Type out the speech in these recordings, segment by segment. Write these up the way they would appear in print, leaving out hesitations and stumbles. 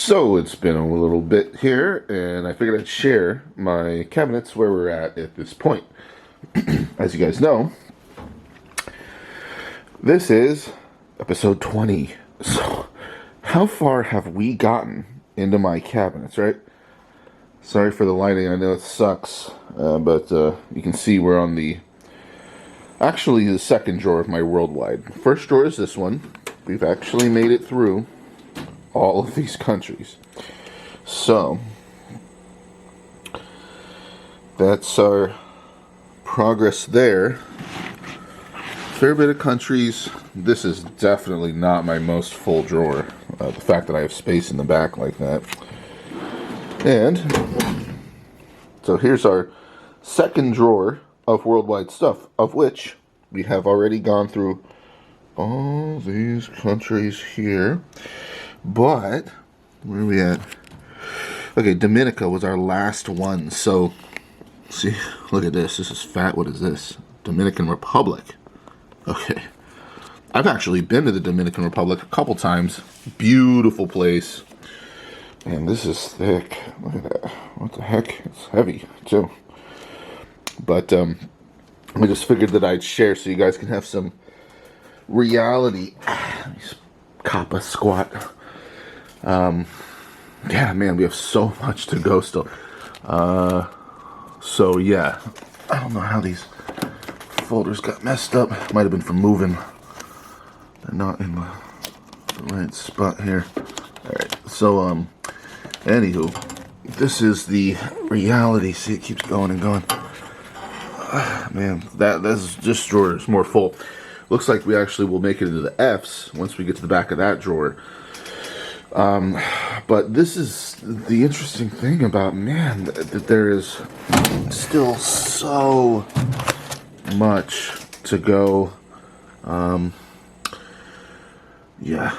So it's been a little bit here, and I figured I'd share my cabinets where we're at this point. As you guys know, this is episode 20. So how far have we gotten into my cabinets, right? Sorry for the lighting, I know it sucks, but you can see we're on actually the second drawer of my worldwide. First drawer is this one. We've actually made it through all of these countries. So that's our progress there. Fair bit of countries. This is definitely not my most full drawer. The fact that I have space in the back like that. And so here's our second drawer of worldwide stuff, of which we have already gone through all these countries here. But where are we at? Okay, Dominica was our last one. So see, look at this. This is fat. What is this? Dominican Republic. Okay. I've actually been to the Dominican Republic a couple times. Beautiful place. And this is thick. Look at that. What the heck? It's heavy, too. But I just figured that I'd share so you guys can have some reality. Kappa squat. Yeah, man, we have so much to go still. So, yeah. I don't know how these folders got messed up. Might have been from moving. They're not in the right spot here. Alright, so, anywho, this is the reality. See, it keeps going and going. Man, this drawer is more full. Looks like we actually will make it into the F's once we get to the back of that drawer. But this is the interesting thing about, man, that there is still so much to go. Yeah.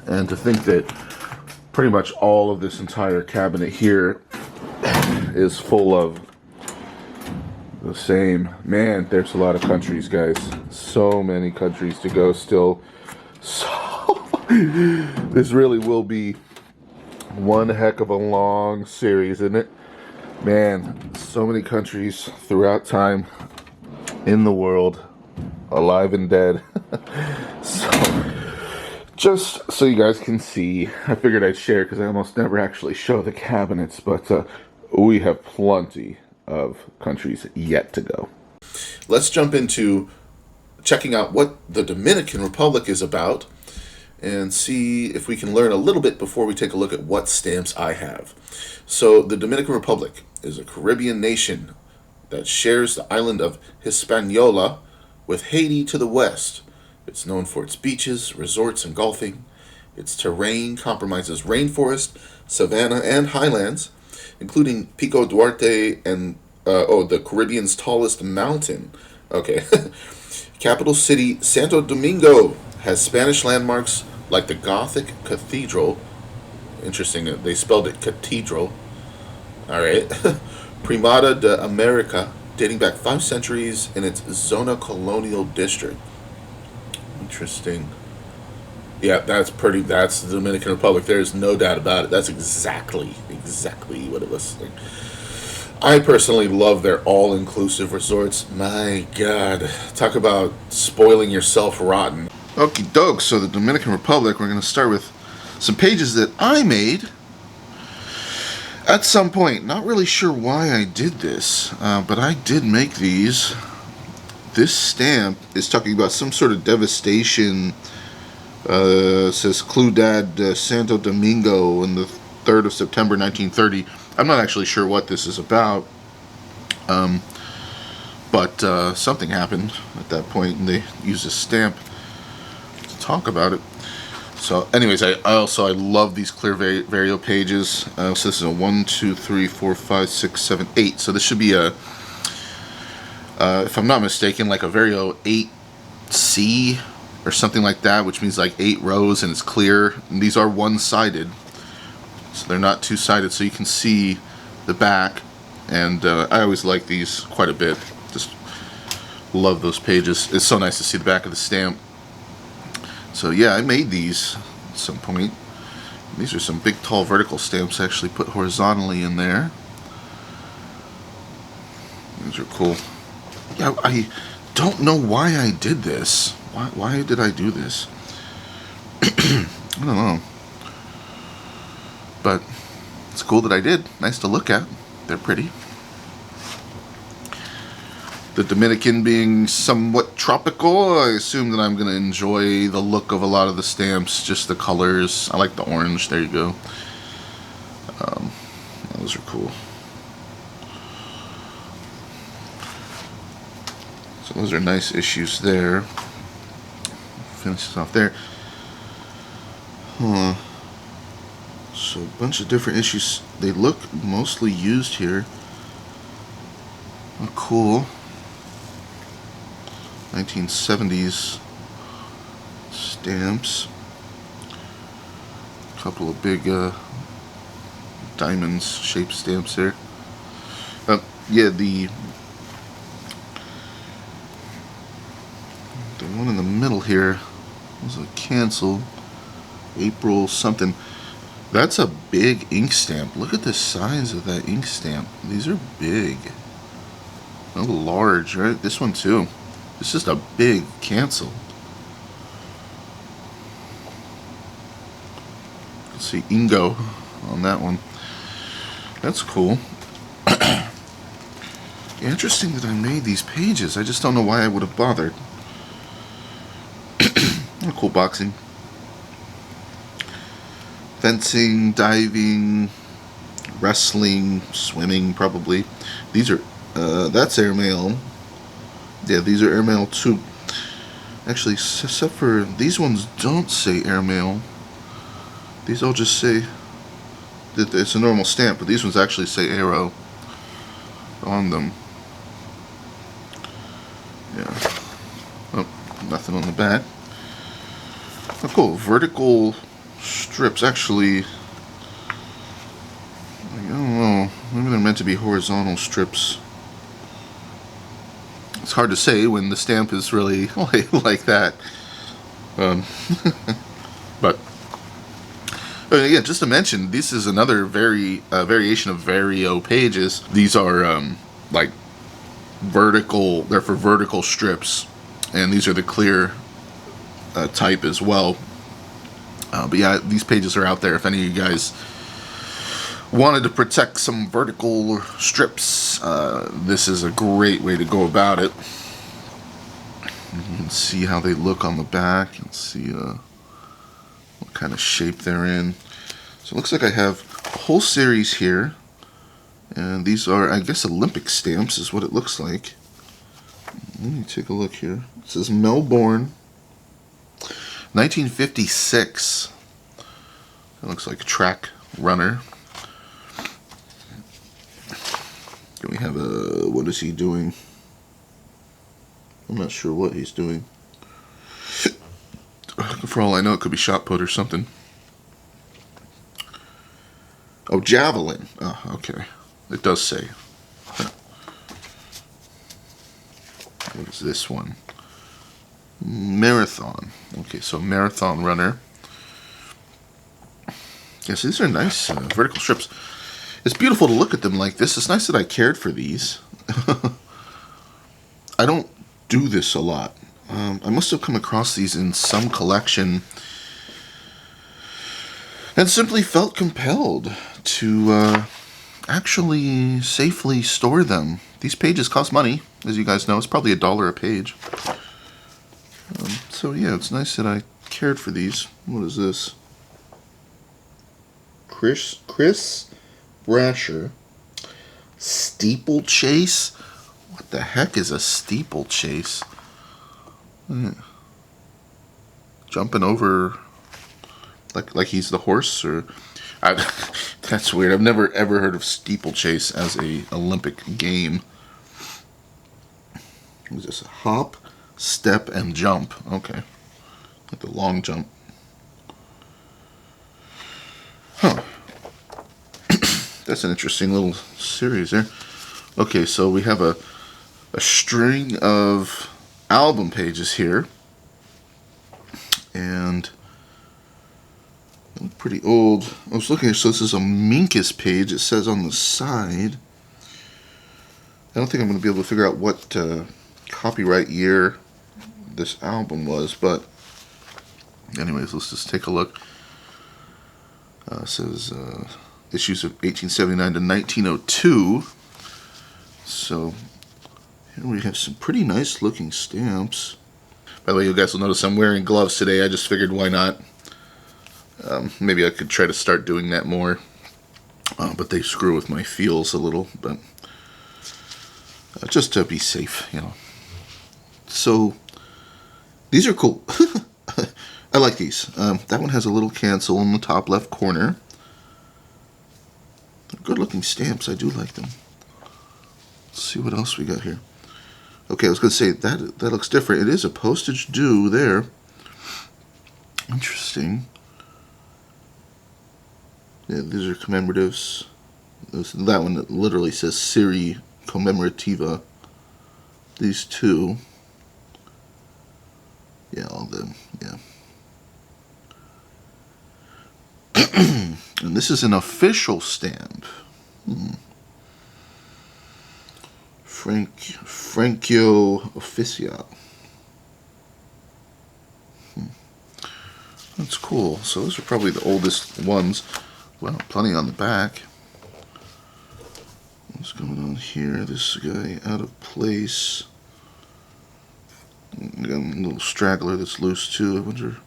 And to think that pretty much all of this entire cabinet here is full of the same. Man, there's a lot of countries, guys. So many countries to go still. So this really will be one heck of a long series, isn't it? Man, so many countries throughout time in the world, alive and dead. So just so you guys can see, I figured I'd share because I almost never actually show the cabinets, but we have plenty of countries yet to go. Let's jump into checking out what the Dominican Republic is about and see if we can learn a little bit before we take a look at what stamps I have. So the Dominican Republic is a Caribbean nation that shares the island of Hispaniola with Haiti to the west. It's known for its beaches, resorts, and golfing. Its terrain comprises rainforest, savanna, and highlands, including Pico Duarte and the Caribbean's tallest mountain. Okay. Capital city Santo Domingo has Spanish landmarks like the Gothic Cathedral. Interesting, they spelled it cathedral. Alright. Primada de America, dating back 5 centuries in its Zona Colonial District. Interesting. Yeah, that's the Dominican Republic. There's no doubt about it. That's exactly what it was. I personally love their all-inclusive resorts. My God. Talk about spoiling yourself rotten. Okie doke, so the Dominican Republic, we're going to start with some pages that I made at some point. Not really sure why I did this, but I did make these. This stamp is talking about some sort of devastation. It says Ciudad Santo Domingo on the 3rd of September 1930. I'm not actually sure what this is about, but something happened at that point, and they used a stamp to talk about it. So, anyways, I love these clear Vario pages. So this is a 1, 2, 3, 4, 5, 6, 7, 8. So this should be a, if I'm not mistaken, like a Vario 8C or something like that, which means like 8 rows and it's clear. And these are one-sided, so they're not two-sided, so you can see the back. And I always like these quite a bit. Just love those pages. It's so nice to see the back of the stamp. So yeah, I made these at some point. These are some big, tall vertical stamps actually put horizontally in there. These are cool. Yeah, I don't know why I did this. Why did I do this? I don't know. But it's cool that I did. Nice to look at. They're pretty. The Dominican being somewhat tropical, I assume that I'm going to enjoy the look of a lot of the stamps, just the colors. I like the orange. There you go. Those are cool. So those are nice issues there. Finish this off there. So a bunch of different issues. They look mostly used here. Oh, cool. 1970s stamps. A couple of big diamonds shaped stamps there. Yeah, the one in the middle here was a cancel. April something. That's a big ink stamp. Look at the size of that ink stamp. These are big. They're large, right? This one too. It's just a big cancel. You can see Ingo on that one. That's cool. Interesting that I made these pages. I just don't know why I would have bothered. Cool boxing. Fencing, diving, wrestling, swimming, probably. These are, that's Airmail. Yeah, these are Airmail too. Actually, except for these ones don't say Airmail. These all just say that it's a normal stamp, but these ones actually say Aero on them. Yeah. Oh, nothing on the back. Oh, cool. Vertical strips. Actually, I don't know. Maybe they're meant to be horizontal strips. It's hard to say when the stamp is really like that. But again, just to mention, this is another variation of Vario pages. These are like vertical. They're for vertical strips, and these are the clear type as well. But yeah, these pages are out there if any of you guys wanted to protect some vertical strips. This is a great way to go about it. You can see how they look on the back and see what kind of shape they're in. So it looks like I have a whole series here, and these are, I guess, Olympic stamps is what it looks like. Let me take a look here. It says Melbourne 1956. It looks like a track runner. We have a, what is he doing? I'm not sure what he's doing. For all I know, it could be shot put or something. Oh, javelin. Oh, okay. It does say. What is this one? Marathon. Okay, so marathon runner. Yes, these are nice vertical strips. It's beautiful to look at them like this. It's nice that I cared for these. I don't do this a lot. I must have come across these in some collection and simply felt compelled to actually safely store them. These pages cost money, as you guys know. It's probably $1 a page. So yeah, it's nice that I cared for these. What is this? Chris Brasher. Steeplechase? What the heck is a steeplechase? Jumping over like he's the horse, or that's weird. I've never ever heard of steeplechase as a Olympic game. What is this? Hop, step, and jump. Okay, like the long jump. Huh. That's an interesting little series there. Okay, so we have a string of album pages here, and Pretty old. I was looking, so this is a Minkus page. It says on the side. I don't think I'm going to be able to figure out what copyright year this album was, but anyways, let's just take a look. It says issues of 1879 to 1902. So here we have some pretty nice looking stamps. By the way, you guys will notice I'm wearing gloves today. I just figured why not. Maybe I could try to start doing that more. But they screw with my feels a little, but just to be safe, you know. So these are cool. I like these. That one has a little cancel in the top left corner. They're good looking stamps. I do like them. Let's see what else we got here. Okay, I was going to say that looks different. It is a postage due there. Interesting. Yeah, these are commemoratives. That one literally says Serie Commemorativa. These two. Yeah, all of them. Yeah. And this is an official stamp. Franchio Official. That's cool. So those are probably the oldest ones. Well, plenty on the back. What's going on here? This guy out of place. Got a little straggler that's loose too. I wonder.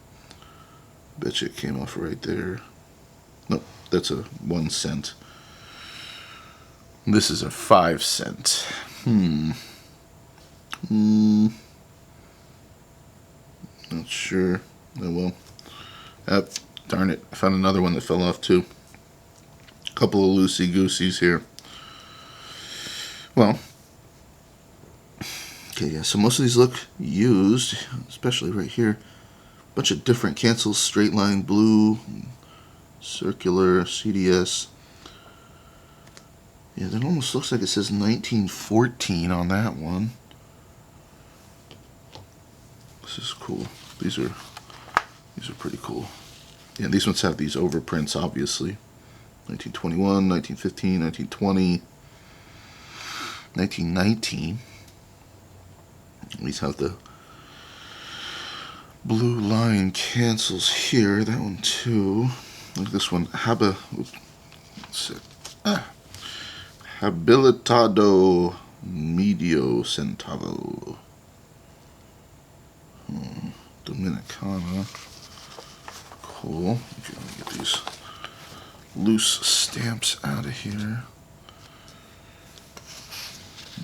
Bet you it came off right there. Nope, that's a 1 cent. This is a 5 cent. Not sure. Oh well. Darn it. I found another one that fell off too. A couple of loosey-gooseys here. Well. Okay, yeah, so most of these look used, especially right here. A bunch of different cancels, straight line, blue, circular, CDS. Yeah, that almost looks like it says 1914 on that one. This is cool. These are pretty cool. Yeah, these ones have these overprints, obviously. 1921, 1915, 1920, 1919. These have the blue line cancels here. That one too. Like this one, Habilitado Medio Centavo. Dominicana. Cool. Okay, let me get these loose stamps out of here.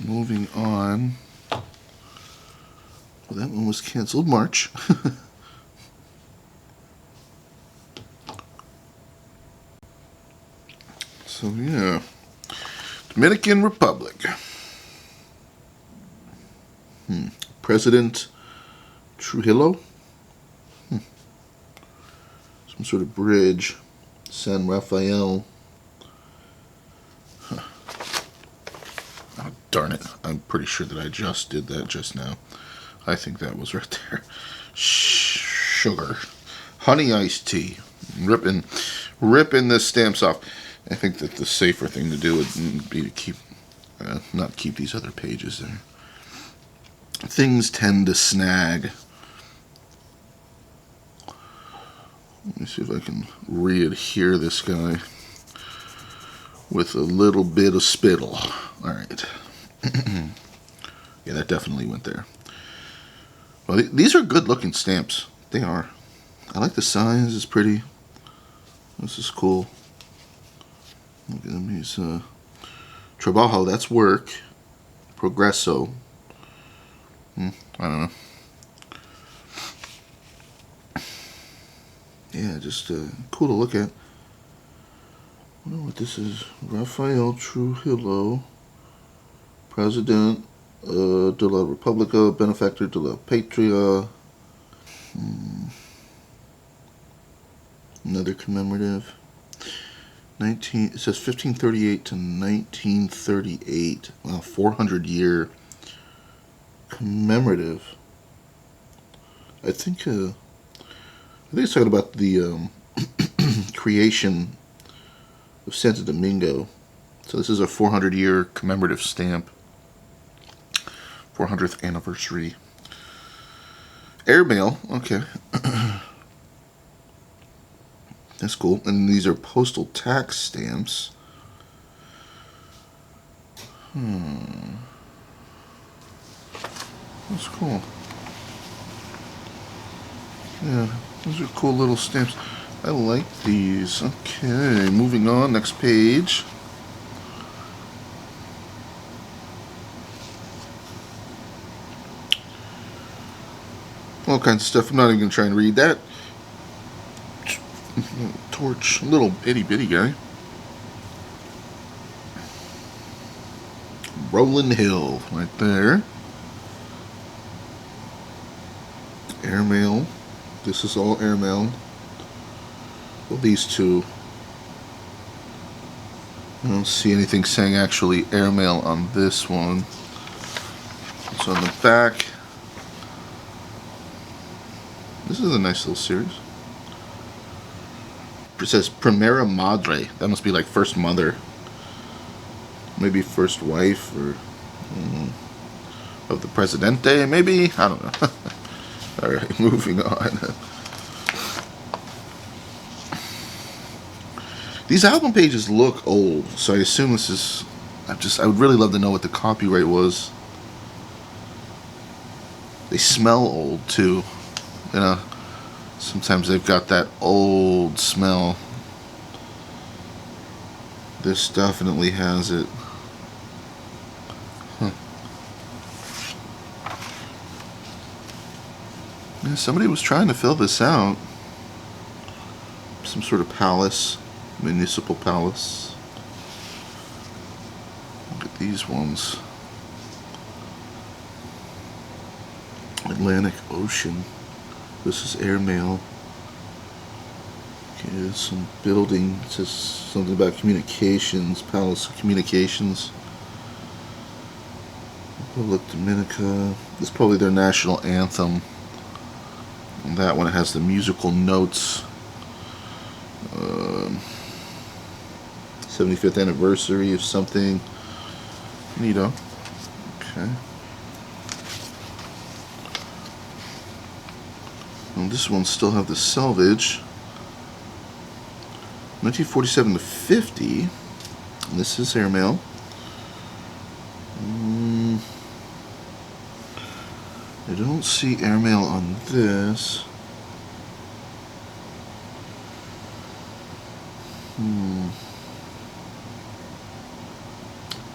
Moving on. Well, that one was canceled March. So yeah, Dominican Republic. President Trujillo. Some sort of bridge. San Rafael. Huh. Oh, darn it. I'm pretty sure that I just did that just now. I think that was right there. Sugar. Honey iced tea. Ripping the stamps off. I think that the safer thing to do would be to keep, not keep these other pages there. Things tend to snag. Let me see if I can re-adhere this guy with a little bit of spittle. Alright. Yeah, that definitely went there. Well, these are good looking stamps. They are. I like the size. It's pretty. This is cool. Look at them. These Trabajo, that's work. Progresso. I don't know. Yeah, just cool to look at. I wonder what this is. Rafael Trujillo, President de la República, Benefactor de la Patria. Another commemorative. It says 1538 to 1938. Wow, 400-year commemorative. I think it's talking about the creation of Santo Domingo. So this is a 400-year commemorative stamp. 400th anniversary. Airmail, okay. That's cool. And these are postal tax stamps. That's cool. Yeah, those are cool little stamps. I like these. Okay, moving on, next page. All kinds of stuff. I'm not even going to try and read that. Torch, little itty bitty guy. Rolling Hill, right there. Airmail. This is all airmail. Well, these two. I don't see anything saying actually airmail on this one. It's on the back. This is a nice little series. It says Primera Madre. That must be like first mother. Maybe first wife or of the Presidente, maybe? I don't know. Alright, moving on. These album pages look old, so I assume this is... I would really love to know what the copyright was. They smell old, too. You know, sometimes they've got that old smell. This definitely has it. Yeah, somebody was trying to fill this out. Some sort of palace. Municipal palace. Look at these ones. Atlantic Ocean. This is airmail. Okay, there's some building. It says something about communications. Palace of Communications. Republic Dominica. This is probably their national anthem. And that one has the musical notes. 75th anniversary of something. Neato. Okay. And this one still have the salvage. 1947 to 50. And this is airmail. I don't see airmail on this.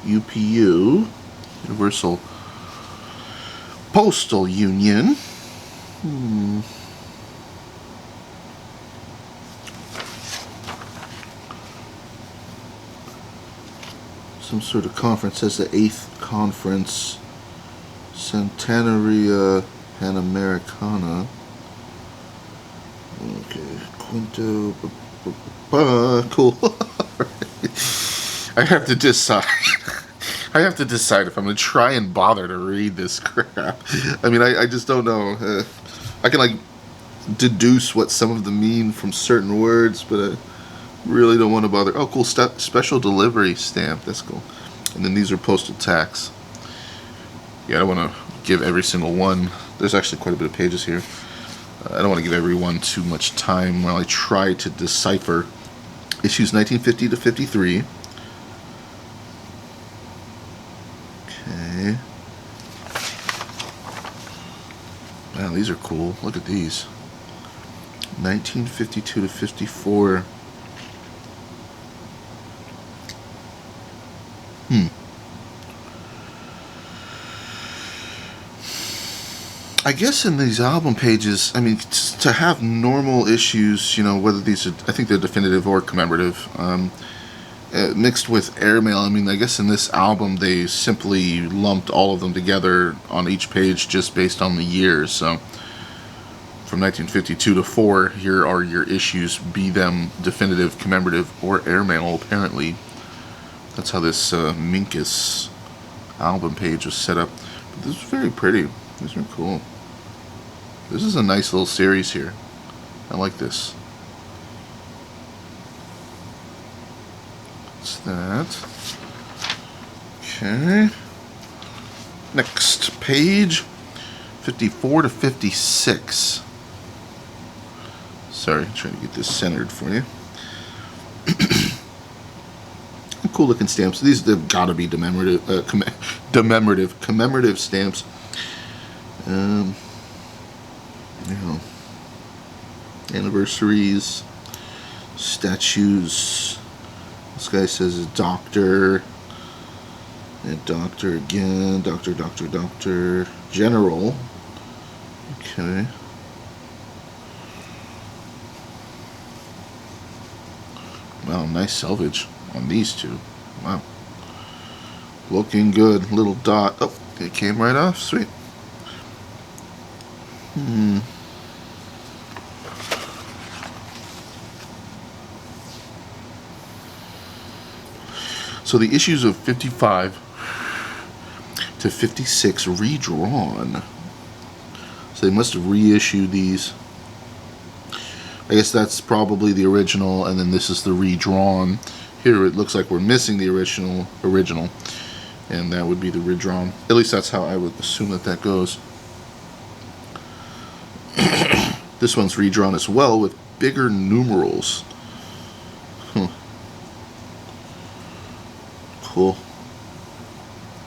UPU, Universal Postal Union. Some sort of conference. Says the 8th conference. Centenaria Panamericana. Okay, Quinto. Cool. I have to decide. I have to decide if I'm going to try and bother to read this crap. I mean, I just don't know. I can, like, deduce what some of them mean from certain words, but I really don't want to bother. Oh, cool. Special delivery stamp. That's cool. And then these are postal tax. Yeah, I don't want to give every single one. There's actually quite a bit of pages here. I don't want to give everyone too much time while I try to decipher issues 1950 to 53. Okay. Wow, these are cool. Look at these. 1952 to 54. I guess in these album pages, I mean, to have normal issues, you know, whether these are, I think they're definitive or commemorative, mixed with airmail, I mean, I guess in this album they simply lumped all of them together on each page just based on the year. So from 1952 to 4, here are your issues, be them definitive, commemorative, or airmail, apparently. That's how this Minkus album page was set up. But this is very pretty. These are cool. This is a nice little series here. I like this. that. Okay. Next page, 54 to 56. Sorry, trying to get this centered for you. Cool looking stamps. These have got to be commemorative stamps. You know, anniversaries, statues. This guy says a doctor. And doctor again. Doctor. General. Okay. Wow, nice salvage on these two. Wow. Looking good. Little dot. Oh, it came right off. Sweet. So the issues of 55 to 56 redrawn. So they must have reissued these. I guess that's probably the original, and then this is the redrawn. Here it looks like we're missing the original, and that would be the redrawn. At least that's how I would assume that goes. This one's redrawn as well with bigger numerals. Cool.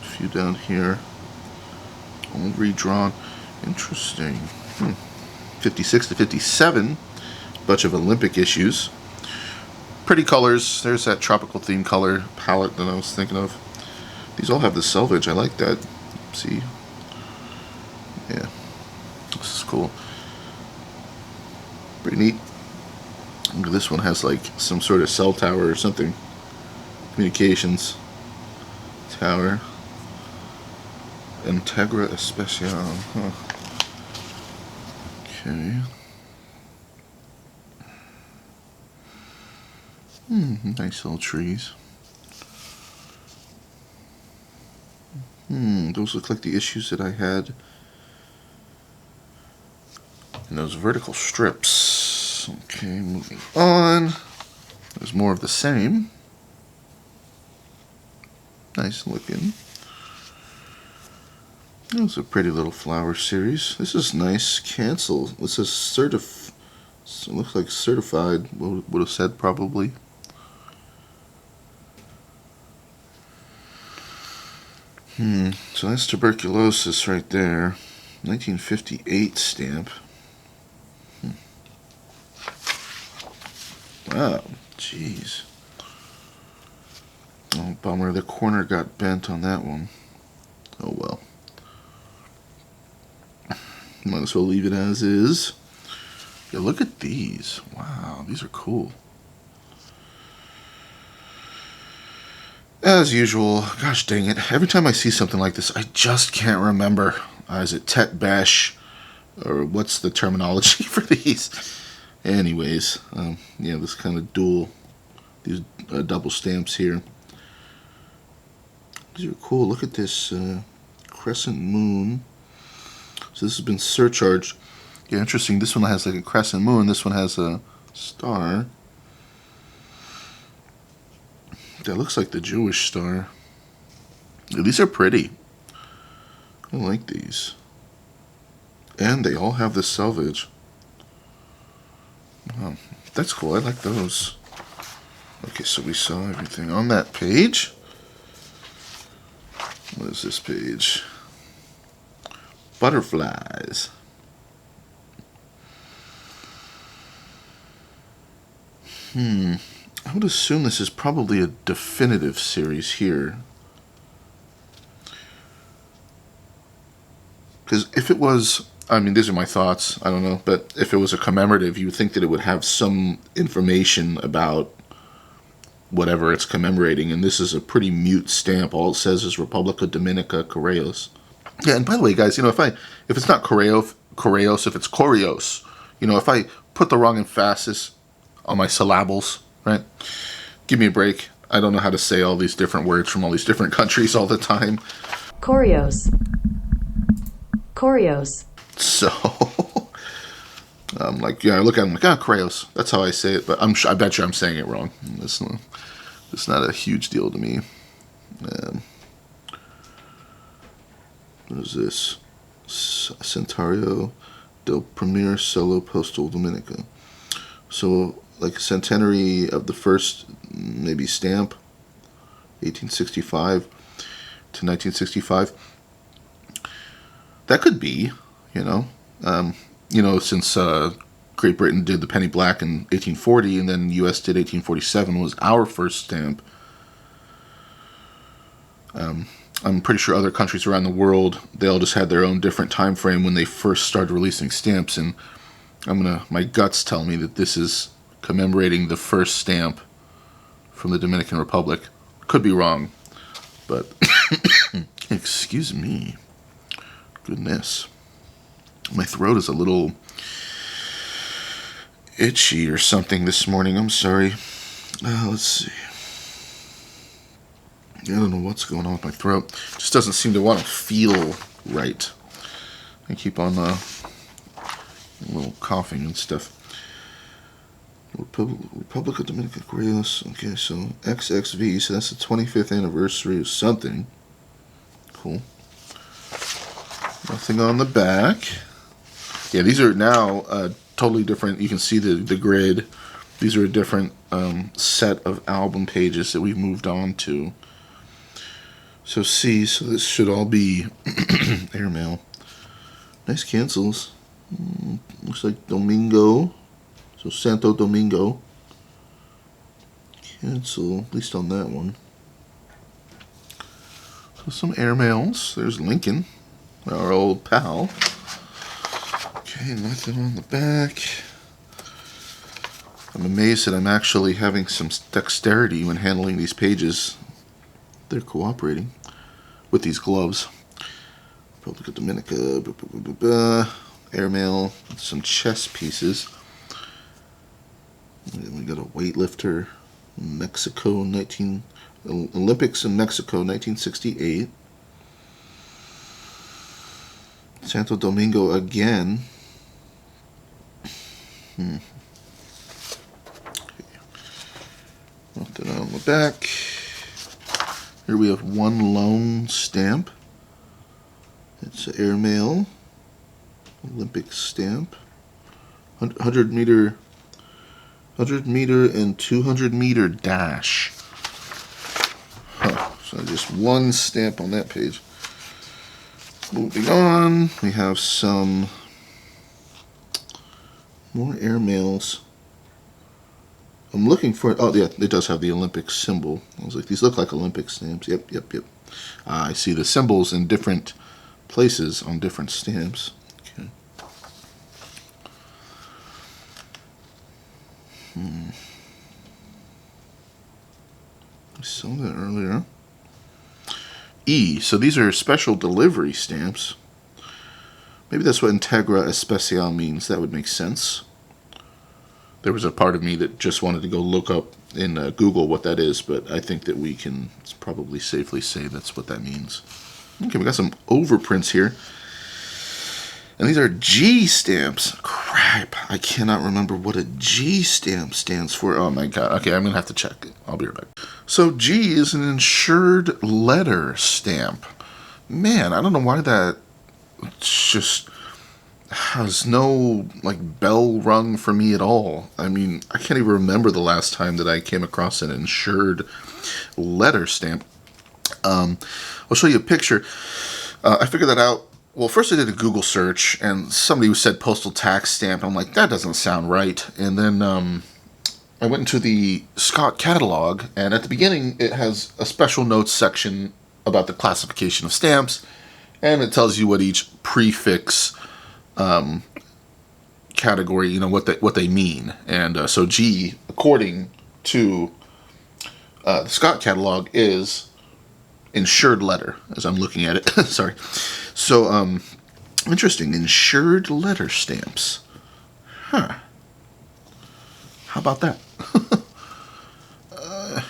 A few down here. All redrawn. Interesting. 56 to 57. Bunch of Olympic issues. Pretty colors. There's that tropical theme color palette that I was thinking of. These all have the selvage. I like that. See? Yeah. This is cool. Pretty neat. This one has like some sort of cell tower or something. Communications tower. Integra Especial. Huh. Okay. Nice little trees. Those look like the issues that I had in those vertical strips. Okay, moving on. There's more of the same. Nice looking. That's a pretty little flower series. This is nice. Cancel. This is it looks like certified. Would have said probably. So that's tuberculosis right there. 1958 stamp. Wow. Jeez. Oh, bummer. The corner got bent on that one. Oh well. Might as well leave it as is. Yeah, look at these. Wow, these are cool. As usual, gosh dang it. Every time I see something like this, I just can't remember. Is it Tet Besh? Or what's the terminology for these? Anyways, yeah, this kind of these double stamps here. These are cool. Look at this crescent moon. So this has been surcharged. Yeah, interesting. This one has like a crescent moon. This one has a star. That looks like the Jewish star. Yeah, these are pretty. I like these. And they all have the selvage. Wow, that's cool. I like those. Okay, so we saw everything on that page. What is this page? Butterflies. I would assume this is probably a definitive series here. Because if it was, I mean, these are my thoughts, I don't know, but if it was a commemorative, you would think that it would have some information about whatever it's commemorating, and this is a pretty mute stamp. All it says is Republica Dominica Correos. Yeah, and by the way, guys, you know, if it's not Correos, if it's Correos, you know, if I put the wrong emphasis on my syllables, right? Give me a break. I don't know how to say all these different words from all these different countries all the time. Correos. So, I'm like, yeah, I look at them like, Correos. That's how I say it, but I bet you I'm saying it wrong. Let's It's not a huge deal to me. What is this? Centenario del Primer Celo Postal Dominica. So, like a centenary of the first, maybe stamp, 1865 to 1965. That could be, since Great Britain did the penny black in 1840, and then U.S. did 1847 was our first stamp. I'm pretty sure other countries around the world, they all just had their own different time frame when they first started releasing stamps, and my guts tell me that this is commemorating the first stamp from the Dominican Republic. Could be wrong, but excuse me. Goodness. My throat is a little itchy or something this morning. I'm sorry. Let's see. I don't know what's going on with my throat. It just doesn't seem to want to feel right. I keep on a little coughing and stuff. Republic of Dominican Correos. Okay, so XXV. So that's the 25th anniversary of something. Cool. Nothing on the back. Yeah, these are now totally different. You can see the grid. These are a different set of album pages that we've moved on to. So this should all be Airmail. Nice cancels. Looks like Domingo. So Santo Domingo. Cancel, at least on that one. So some Airmails. There's Lincoln, our old pal. Okay, nothing on the back. I'm amazed that I'm actually having some dexterity when handling these pages. They're cooperating with these gloves. Republic of Dominica, Airmail, some chess pieces. And we got a weightlifter, Mexico, Olympics in Mexico, 1968. Santo Domingo again. Okay. Nothing on the back. Here we have one lone stamp. It's an Airmail Olympic stamp. 100 meter and 200 meter dash. So just one stamp on that page. Moving on, we have some more Airmails. I'm looking for, oh yeah, it does have the Olympic symbol. I was like, these look like Olympic stamps. Yep. I see the symbols in different places on different stamps. Okay. I saw that earlier. E, so these are special delivery stamps. Maybe that's what Integra Especial means. That would make sense. There was a part of me that just wanted to go look up in Google what that is, but I think that we can probably safely say that's what that means. Okay, we got some overprints here. And these are G stamps. Crap, I cannot remember what a G stamp stands for. Oh my god. Okay, I'm going to have to check it. I'll be right back. So G is an insured letter stamp. Man, I don't know why that just has no bell rung for me at all. I mean, I can't even remember the last time that I came across an insured letter stamp. I'll show you a picture. I figured that out. Well, first I did a Google search, and somebody said postal tax stamp. I'm like, that doesn't sound right. And then I went into the Scott catalog, and at the beginning it has a special notes section about the classification of stamps, and it tells you what each prefix category, what they mean. And so G, according to the Scott catalog, is insured letter, as I'm looking at it. Sorry. So, interesting. Insured letter stamps. Huh. How about that?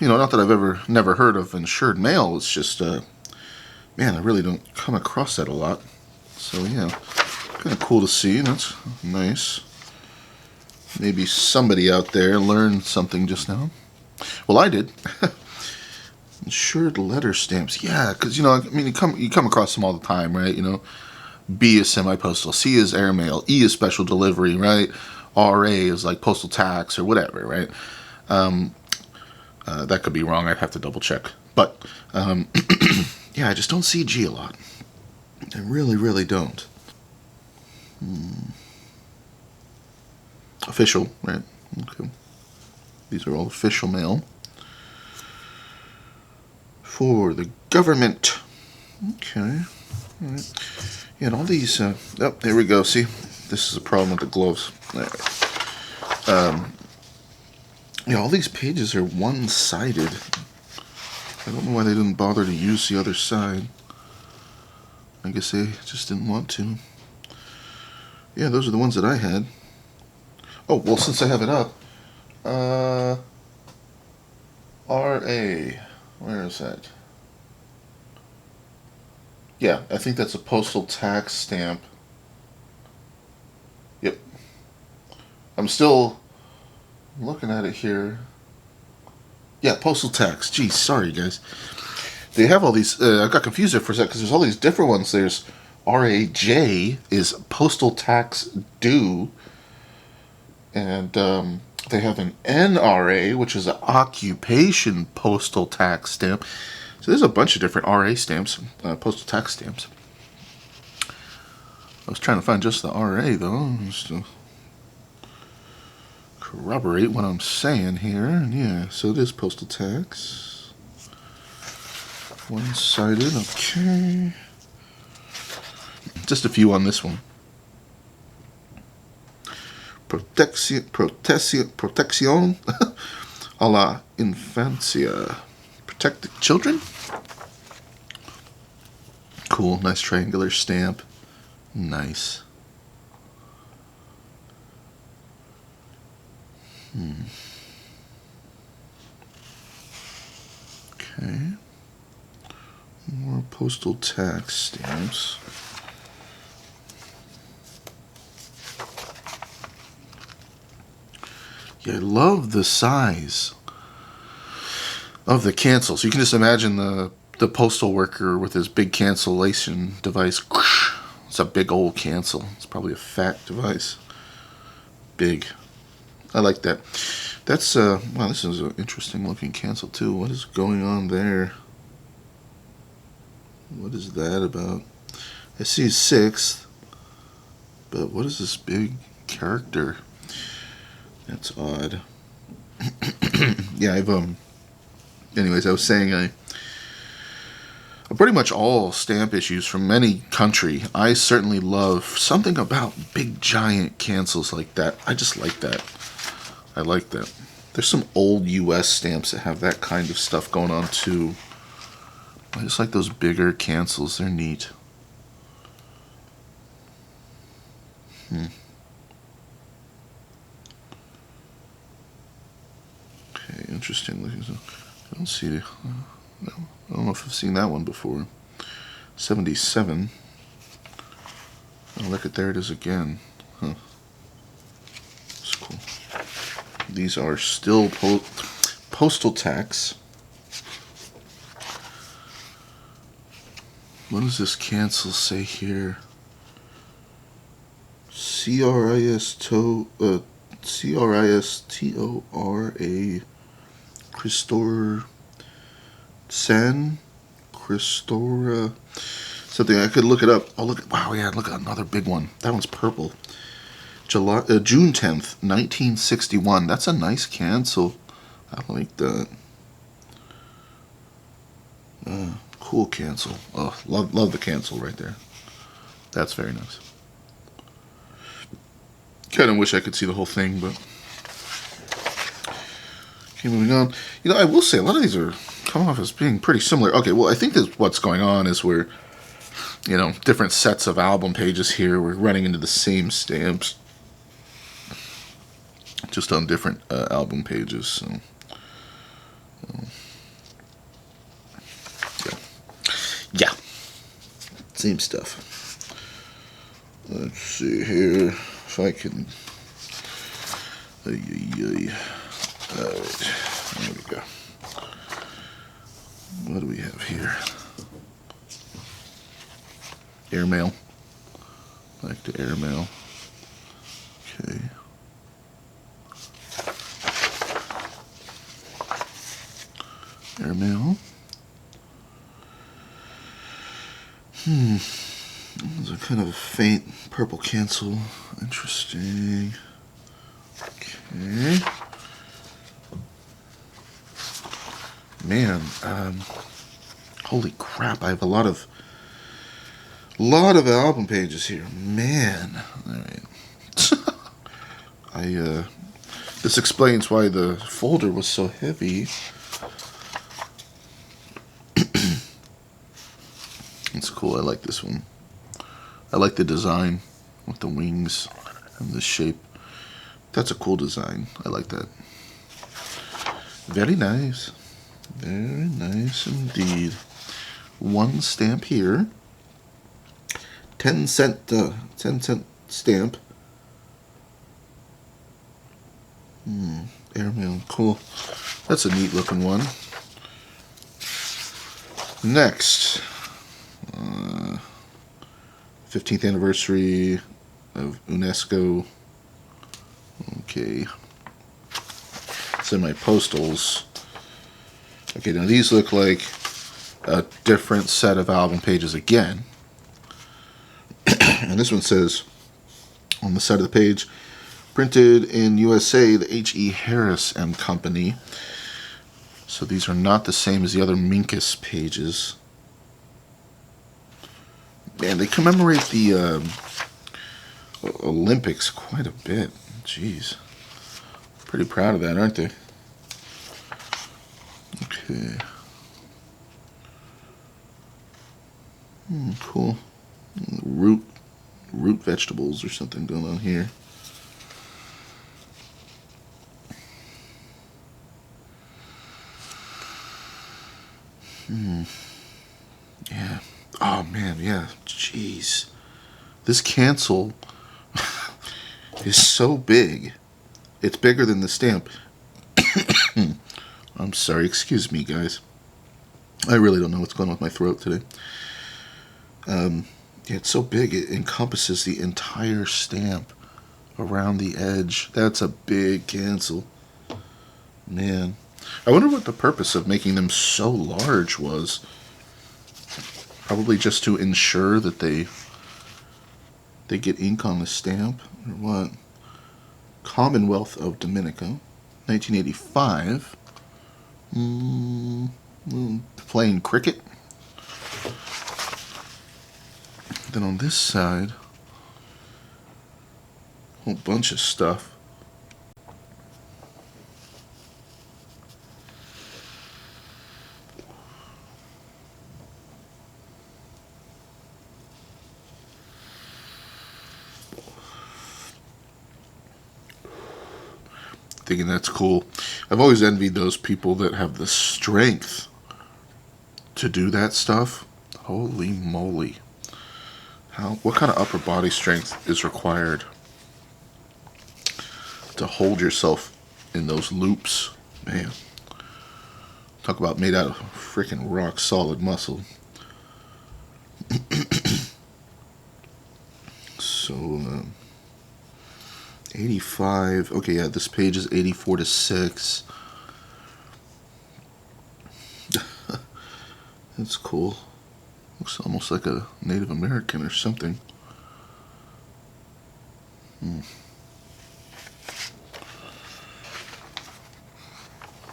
Not that I've never heard of insured mail. It's just, man, I really don't come across that a lot. So, yeah. Kind of cool to see. That's nice. Maybe somebody out there learned something just now. Well, I did. Insured letter stamps. Yeah, because, you know, I mean, you come across them all the time, right? You know, B is semi-postal, C is airmail, E is special delivery, right? RA is like postal tax or whatever, right? That could be wrong. I'd have to double check. But, yeah, I just don't see G a lot. I really, really don't. Official, right? Okay. These are all official mail. For the government. Okay. All right. Yeah, and all these... oh, there we go. See? This is a problem with the gloves. All right. Yeah, all these pages are one-sided. I don't know why they didn't bother to use the other side. I guess they just didn't want to. Yeah, those are the ones that I had. Oh, well, since I have it up, RA, where is that? Yeah, I think that's a postal tax stamp. Yep. I'm still looking at it here. Yeah, postal tax. Geez, sorry, guys. They have all these, I got confused there for a second because there's all these different ones. There's RAJ is postal tax due. And they have an NRA, which is an occupation postal tax stamp. So there's a bunch of different RA stamps, postal tax stamps. I was trying to find just the RA, though, just to corroborate what I'm saying here. Yeah, so it is postal tax. One-sided, okay. Just a few on this one. Protección a la infancia. Protect the children? Cool, nice triangular stamp. Nice. Okay. More postal tax stamps. Yeah, I love the size of the cancel. So you can just imagine the postal worker with his big cancellation device. It's a big old cancel. It's probably a fat device. Big. I like that. That's, wow, this is an interesting looking cancel too. What is going on there? What is that about? I see 6th, but what is this big character? That's odd. Yeah, anyways, I was saying pretty much all stamp issues from any country, I certainly love something about big giant cancels like that. I just like that. I like that. There's some old US stamps that have that kind of stuff going on too. I just like those bigger cancels. They're neat. Okay, interesting. I don't see it. No, I don't know if I've seen that one before. 77. Oh, look at, there it is again. Huh. That's cool. These are still postal tax. What does this cancel say here? CRISTORA Christor San Christora something. I could look it up. Oh, look! Wow, yeah, look at another big one. That one's purple. June 10th, 1961. That's a nice cancel. I like that. Cool cancel. Oh, love the cancel right there. That's very nice. Kind of wish I could see the whole thing, but okay, moving on. You know, I will say a lot of these are coming off as being pretty similar. Okay, well, I think that what's going on is we're, you know, different sets of album pages here. We're running into the same stamps, just on different album pages. So, yeah, same stuff. Let's see here if I can. Alright, there we go. What do we have here? Airmail. Like the Airmail. Okay. Airmail. There's a kind of faint purple cancel. Interesting. Okay. Man, holy crap! I have a lot of album pages here. Man, all right. This explains why the folder was so heavy. It's cool. I like this one. I like the design with the wings and the shape. That's a cool design. I like that. Very nice. Very nice indeed. One stamp here. 10-cent stamp. Airmail. Cool. That's a neat looking one. Next. 15th anniversary of UNESCO. Okay. Semi-postals. Okay, now these look like a different set of album pages again. And this one says, on the side of the page, printed in USA, the H.E. Harris and Company. So these are not the same as the other Minkus pages. Man, they commemorate the Olympics quite a bit. Jeez. Pretty proud of that, aren't they? Okay. Cool. Root vegetables or something going on here. Yeah. Oh man, yeah. Jeez. This cancel is so big. It's bigger than the stamp. I'm sorry, excuse me, guys. I really don't know what's going on with my throat today. Yeah, it's so big, it encompasses the entire stamp around the edge. That's a big cancel. Man. I wonder what the purpose of making them so large was. Probably just to ensure that they get ink on the stamp, or what? Commonwealth of Dominica, 1985. Playing cricket. Then on this side, a whole bunch of stuff. Thinking that's cool. I've always envied those people that have the strength to do that stuff. Holy moly. What kind of upper body strength is required to hold yourself in those loops? Man. Talk about made out of freaking rock solid muscle. So, 85. Okay, yeah, this page is 84-6. That's cool. Looks almost like a Native American or something.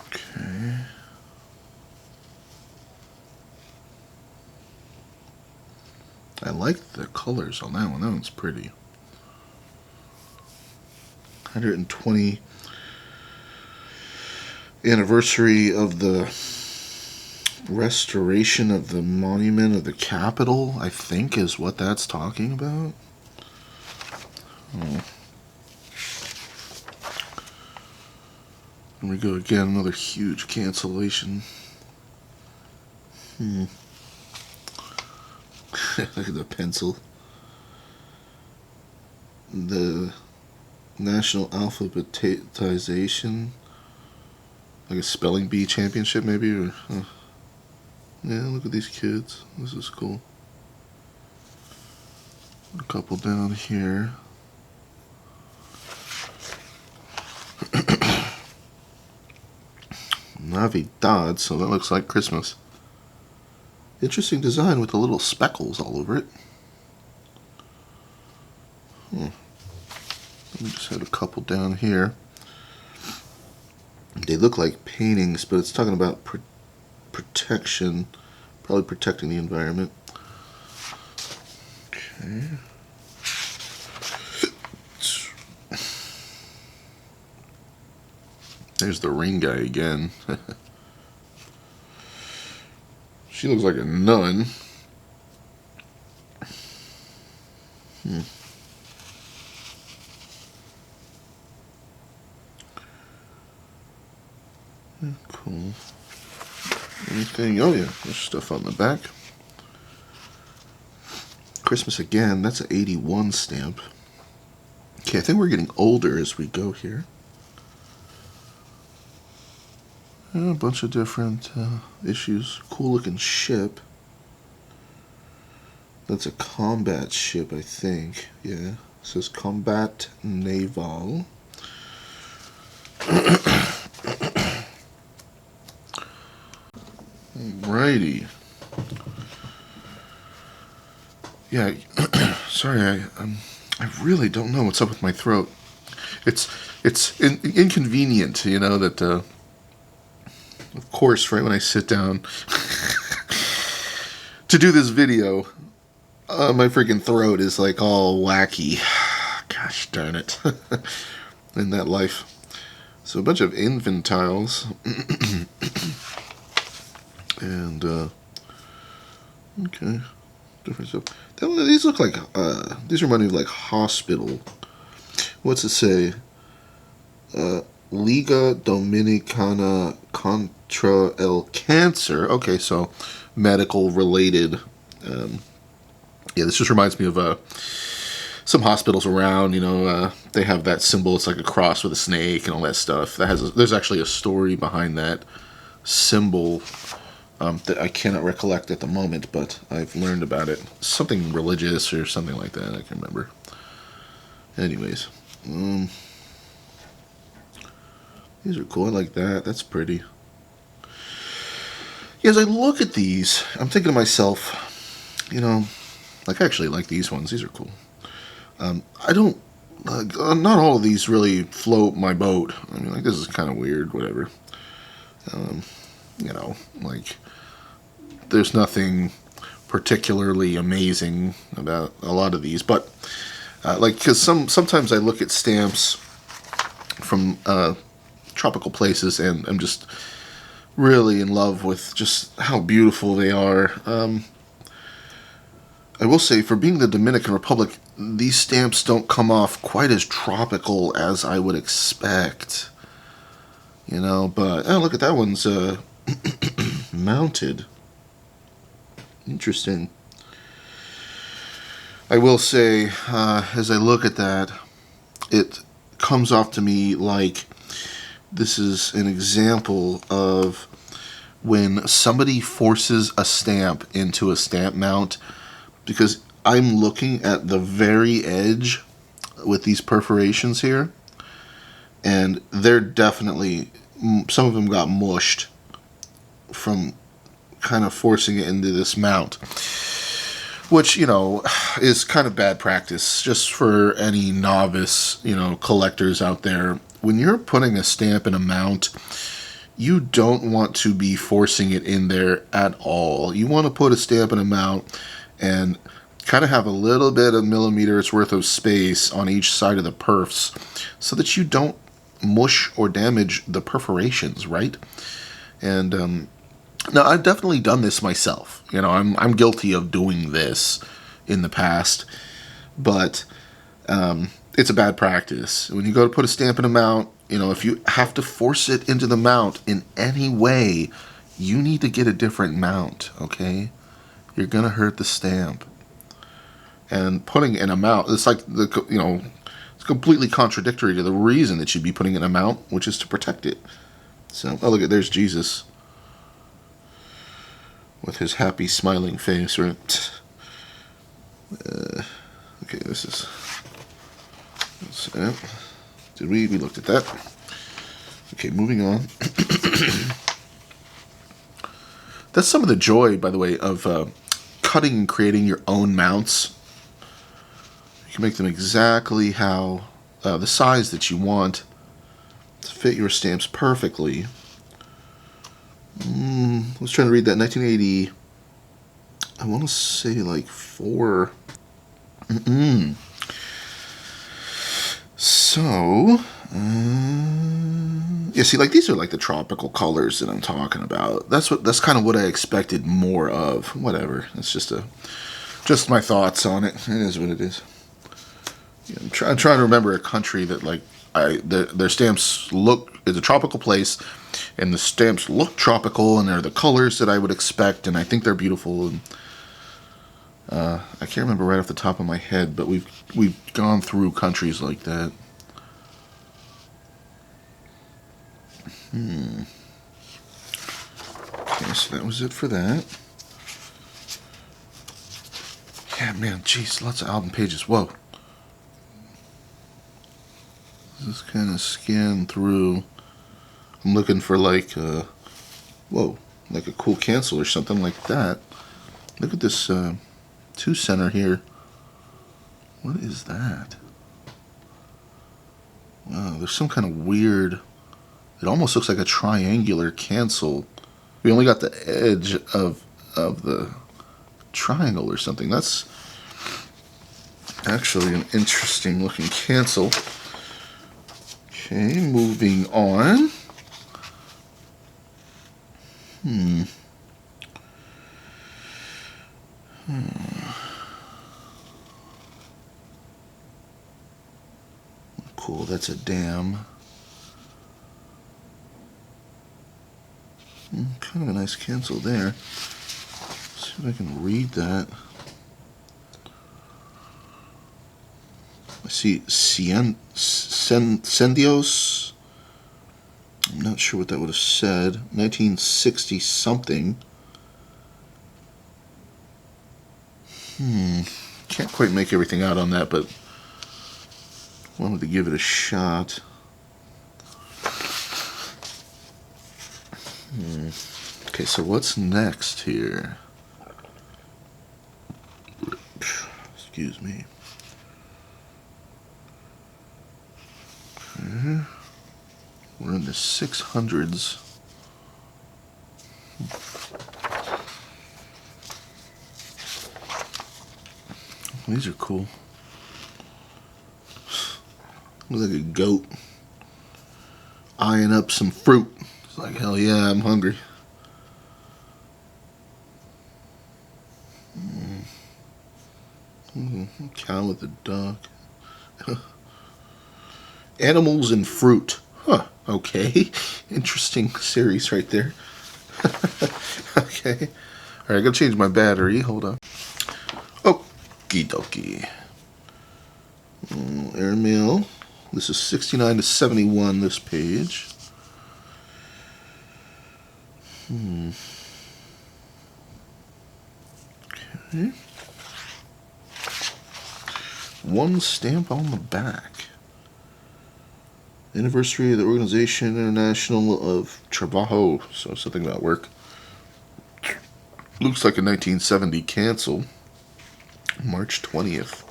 Okay. I like the colors on that one. That one's pretty. 120 anniversary of the restoration of the monument of the Capitol, I think is what that's talking about. Oh. Here we go again, another huge cancellation. Look at the pencil. The National Alphabetization, like a spelling bee championship maybe, or Yeah, look at these kids. This is cool. A couple down here. Navidad, so that looks like Christmas. Interesting design with the little speckles all over it. Let me just have a couple down here. They look like paintings, but it's talking about protection. Probably protecting the environment. Okay. There's the ring guy again. She looks like a nun. Cool. Anything? Oh yeah, there's stuff on the back. Christmas again. That's an 81 stamp. Okay, I think we're getting older as we go here. A bunch of different issues. Cool looking ship. That's a combat ship, I think. Yeah. It says Combat Naval. Alrighty. Yeah, sorry, I really don't know what's up with my throat. It's inconvenient, you know, that of course, right when I sit down to do this video, my freaking throat is like all wacky. Gosh darn it. In that life. So a bunch of infantiles. And, okay. Different stuff. These look like, these remind me of like hospital. What's it say? Liga Dominicana contra el Cancer. Okay, so medical related. Yeah, this just reminds me of some hospitals around. You know, they have that symbol. It's like a cross with a snake and all that stuff. There's actually a story behind that symbol that I cannot recollect at the moment, but I've learned about it. Something religious or something like that. I can remember. Anyways, these are cool. I like that. That's pretty. Yeah, as I look at these, I'm thinking to myself, you know, like I actually like these ones. These are cool. I don't. Not all of these really float my boat. I mean, like this is kind of weird. Whatever. You know, like there's nothing particularly amazing about a lot of these, but like because sometimes I look at stamps from tropical places and I'm just really in love with just how beautiful they are. I will say, for being the Dominican Republic, these stamps don't come off quite as tropical as I would expect. You know, but oh, look at that one's mounted. Interesting. I will say, as I look at that, it comes off to me like this is an example of when somebody forces a stamp into a stamp mount, because I'm looking at the very edge with these perforations here, and they're definitely, some of them got mushed from kind of forcing it into this mount, which, you know, is kind of bad practice just for any novice, you know, collectors out there. When you're putting a stamp in a mount, you don't want to be forcing it in there at all. You want to put a stamp in a mount and kind of have a little bit of millimeters worth of space on each side of the perfs so that you don't mush or damage the perforations, right? And now I've definitely done this myself. You know, I'm guilty of doing this in the past, but it's a bad practice. When you go to put a stamp in a mount, you know, if you have to force it into the mount in any way, you need to get a different mount, okay? You're gonna hurt the stamp. And putting in a mount, it's like you know, it's completely contradictory to the reason that you'd be putting in a mount, which is to protect it. So, oh look at, there's Jesus. with his happy smiling face, right? Okay, this is did we looked at that. Okay, moving on. That's some of the joy, by the way, of cutting and creating your own mounts. You can make them exactly how the size that you want to fit your stamps perfectly. I was trying to read that 1980. I want to say like 4. So, yeah, see, like these are like the tropical colors that I'm talking about. That's kind of what I expected more of. Whatever. It's just my thoughts on it. It is what it is. Yeah, I'm trying to remember a country that like their stamps look is a tropical place, and the stamps look tropical, and they're the colors that I would expect, and I think they're beautiful. And I can't remember right off the top of my head, but we've gone through countries like that. Okay, so that was it for that. Yeah, man, jeez, lots of album pages. Whoa. Just kind of scan through. I'm looking for like, whoa, like a cool cancel or something like that. Look at this 2-center here. What is that? Wow, there's some kind of weird. It almost looks like a triangular cancel. We only got the edge of the triangle or something. That's actually an interesting looking cancel. Okay, moving on. Cool, that's a dam. Kind of a nice cancel there. Let's see if I can read that. I see Sendios. I'm not sure what that would have said. 1960 something. Can't quite make everything out on that, but wanted to give it a shot. Okay, so what's next here? Excuse me. Okay. We're in the 600s. These are cool. Looks like a goat eyeing up some fruit. It's like, hell yeah, I'm hungry. Cow with a dog. Animals and fruit. Huh, okay. Interesting series right there. Okay. Alright, I gotta change my battery. Hold on. Okie dokie. Airmail. This is 69 to 71, this page. Okay. One stamp on the back. Anniversary of the Organization International of Trabajo. So something about work. Looks like a 1970 cancel. March 20th.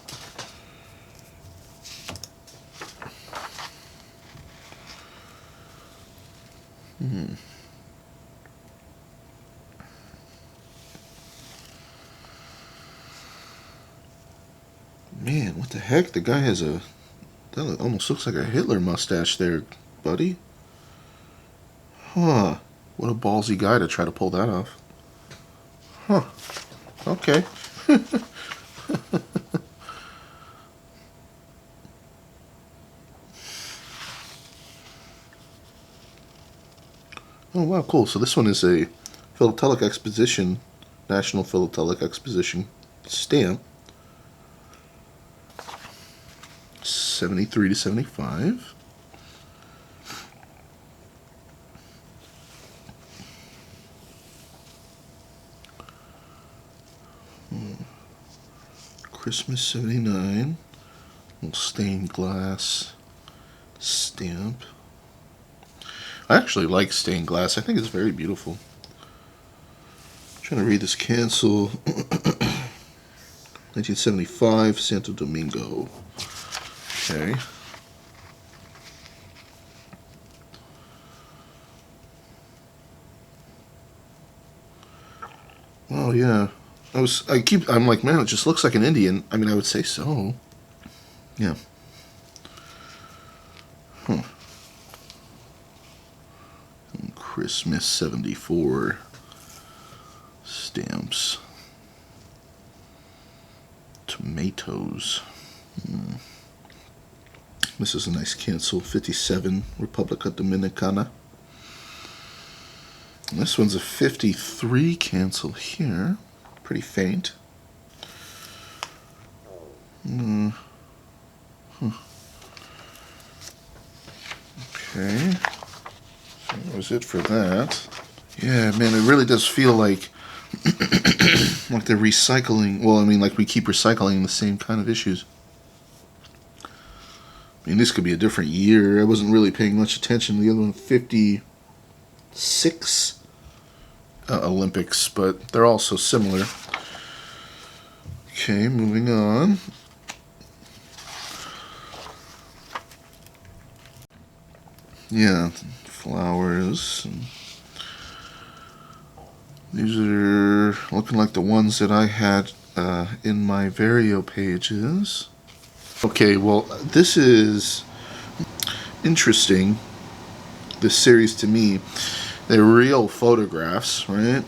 Man, what the heck? The guy has that almost looks like a Hitler mustache there, buddy. Huh. What a ballsy guy to try to pull that off. Huh. Okay. Oh, wow, cool. So this one is a Philatelic Exposition, National Philatelic Exposition stamp. 73 to 75. Christmas 79. Little stained glass stamp. I actually like stained glass. I think it's very beautiful. I'm trying to read this cancel. 1975, Santo Domingo. Okay. Oh yeah. I'm like, man, it just looks like an Indian. I mean, I would say so. Yeah. Huh. Christmas 74 stamps. Tomatoes. This is a nice cancel. 57, Republica Dominicana. And this one's a 53 cancel here. Pretty faint. Okay. That was it for that. Yeah, man, it really does feel like like they're recycling. Well, I mean, like we keep recycling the same kind of issues. I mean, this could be a different year. I wasn't really paying much attention to the other one, 56 Olympics, but they're all so similar. Okay, moving on. Yeah, flowers. These are looking like the ones that I had in my Vario pages. Okay, well, this is interesting, this series to me. They're real photographs, right?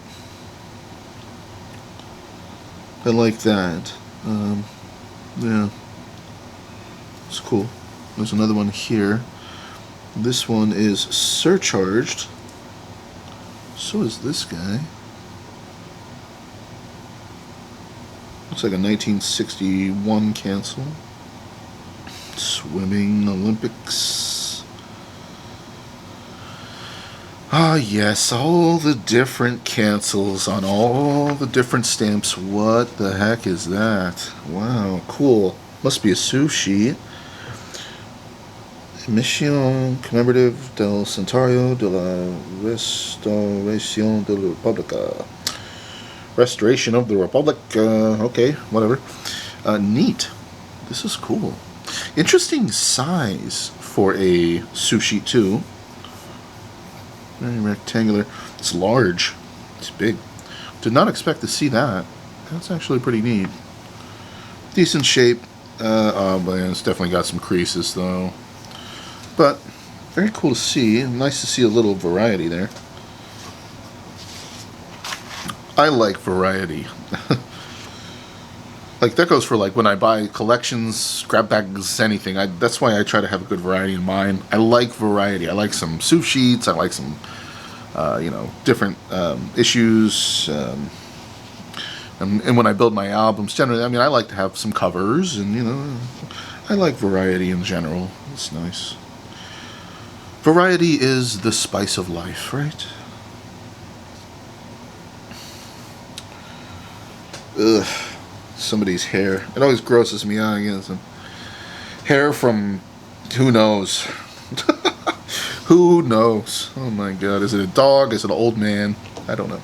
I like that. Yeah, it's cool. There's another one here. This one is surcharged. So is this guy. Looks like a 1961 cancel. Swimming Olympics. Ah, yes, all the different cancels on all the different stamps. What the heck is that? Wow, cool. Must be a sushi. Mission commemorative del Centenario de la Restauración de la República. Restoration of the Republic. Okay, whatever. Neat. This is cool. Interesting size for a sushi too. Very rectangular. It's large. It's big. Did not expect to see that. That's actually pretty neat. Decent shape. Oh man, it's definitely got some creases though. But very cool to see. Nice to see a little variety there. I like variety. Like that goes for like when I buy collections, scrap bags, anything. That's why I try to have a good variety in mind. I like variety. I like some soup sheets. I like some, different issues. And when I build my albums, generally, I mean, I like to have some covers, and I like variety in general. It's nice. Variety is the spice of life, right? Ugh. Somebody's hair. It always grosses me out. Some hair from who knows? Who knows? Oh my god. Is it a dog? Is it an old man? I don't know.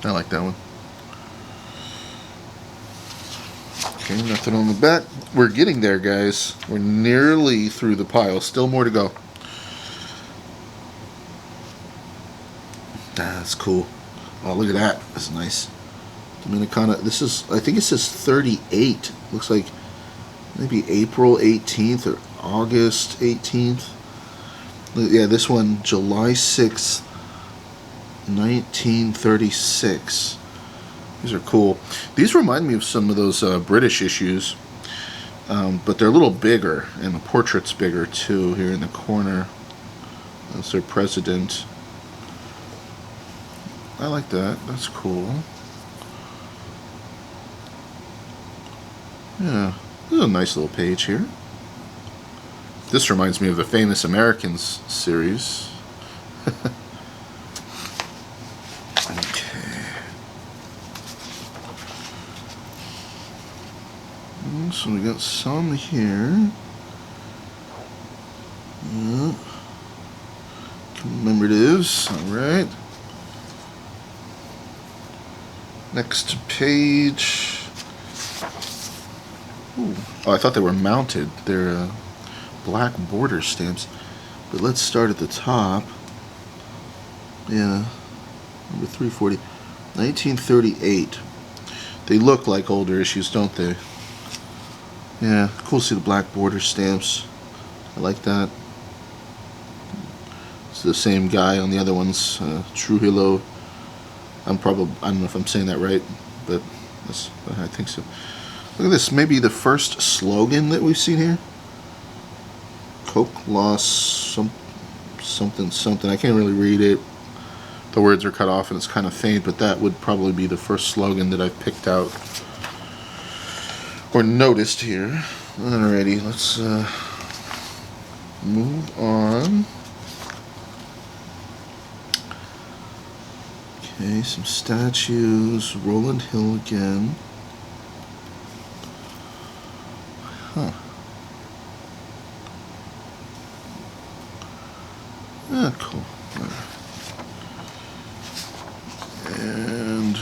I like that one. Okay, nothing on the back. We're getting there, guys. We're nearly through the pile. Still more to go. That's cool. Oh, look at that. That's nice. Dominicana. This is, I think it says 38. Looks like maybe April 18th or August 18th. Yeah, this one, July 6th, 1936. These are cool. These remind me of some of those British issues, but they're a little bigger, and the portrait's bigger too. Here in the corner, that's their president. I like that. That's cool. Yeah, this is a nice little page here. This reminds me of the Famous Americans series. Okay. So we got some here. Yeah. Commemoratives, alright. Next page. Ooh. Oh, I thought they were mounted. They're black border stamps. But let's start at the top. Yeah, number 340. 1938. They look like older issues, don't they? Yeah, cool to see the black border stamps. I like that. It's the same guy on the other ones, Trujillo. I don't know if I'm saying that right, but I think so. Look at this, maybe the first slogan that we've seen here. Coke loss something something. I can't really read it. The words are cut off and it's kind of faint, but that would probably be the first slogan that I've picked out or noticed here. Alrighty, let's move on. Okay, some statues. Roland Hill again. Huh. Ah, cool. And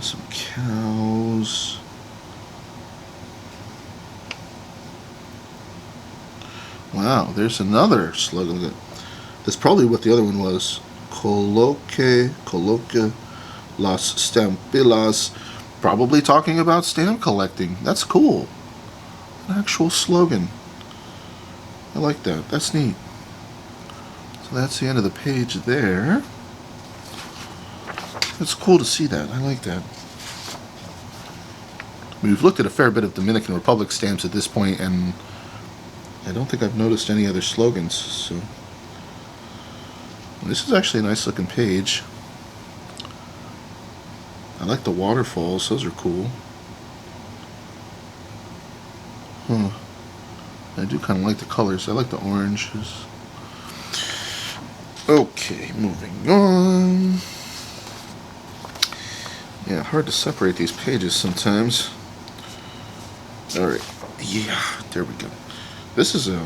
some cows. Wow, there's another slogan. That's probably what the other one was. Coloque las stampilas. Probably talking about stamp collecting. That's cool. An actual slogan. I like that. That's neat. So that's the end of the page there. It's cool to see that. I like that. We've looked at a fair bit of Dominican Republic stamps at this point, and I don't think I've noticed any other slogans. So this is actually a nice looking page. I like the waterfalls. Those are cool. Huh. I do kind of like the colors. I like the oranges. Okay, moving on. Yeah, hard to separate these pages sometimes. Alright, yeah, there we go. This is a